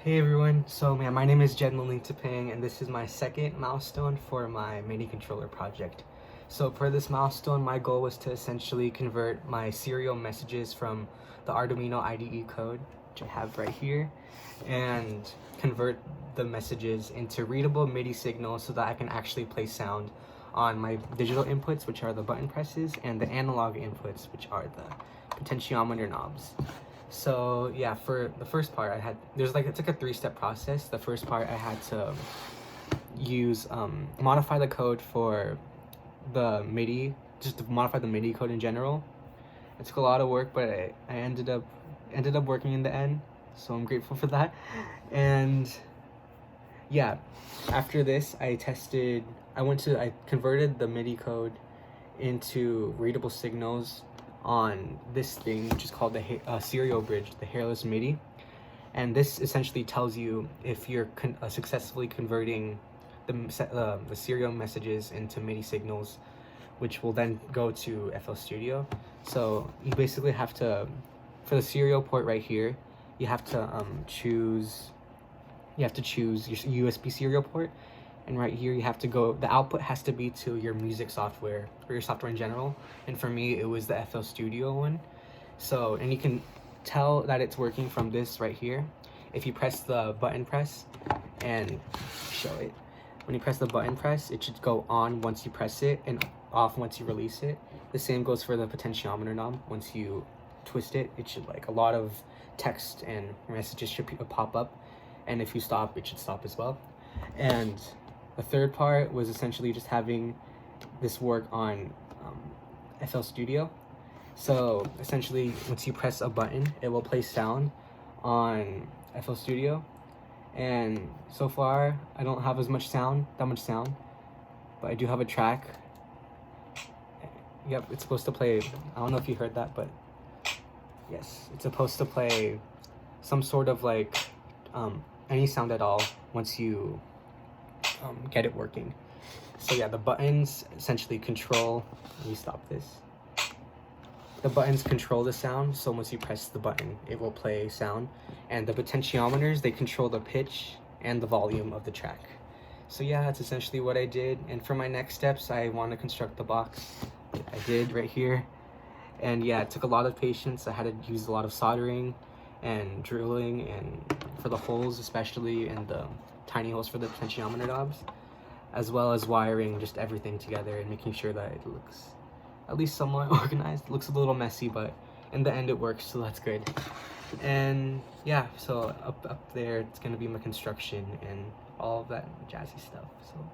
Hey everyone, so my name is Gerald M, and this is my second milestone for my MIDI controller project. So for this milestone, my goal was to essentially convert my serial messages from the Arduino IDE code, which I have right here, and convert the messages into readable MIDI signals so that I can actually play sound on my digital inputs, which are the button presses, and the analog inputs, which are the potentiometer knobs. So yeah, for the first part, it's like a three-step process. The first part, I had to use modify the code for the MIDI, just to modify the MIDI code in general. It took a lot of work, but I ended up working in the end, so I'm grateful for that. And yeah, after this, I converted the MIDI code into readable signals on this thing, which is called the serial bridge, the hairless MIDI. And this essentially tells you if you're successfully converting the serial messages into MIDI signals, which will then go to FL Studio. So you basically have to, for the serial port right here, you have to choose your USB serial port, and right here you have to go, the output has to be to your music software or your software in general, and for me it was the FL Studio one. So, and you can tell that it's working from this right here. If you press the button press and show it, when you press the button press, it should go on once you press it and off once you release it. The same goes for the potentiometer knob. Once you twist it, it should, like, a lot of text and messages should pop up, and if you stop, it should stop as well. And the third part was essentially just having this work on FL Studio. So essentially, once you press a button, it will play sound on FL Studio. And so far, I don't have that much sound, but I do have a track. Yep, it's supposed to play, I don't know if you heard that, but yes, it's supposed to play some sort of like any sound at all once you get it working. So yeah, the buttons essentially control, let me stop this. The buttons control the sound, so once you press the button, it will play sound. And the potentiometers, they control the pitch and the volume of the track. So yeah, that's essentially what I did. And for my next steps, I want to construct the box. I did right here. And yeah, it took a lot of patience. I had to use a lot of soldering and drilling, and for the holes especially, and the tiny holes for the potentiometer knobs, as well as wiring just everything together and making sure that it looks at least somewhat organized. It looks a little messy, but in the end it works, so that's good. And yeah, so up there it's gonna be my construction and all of that jazzy stuff. So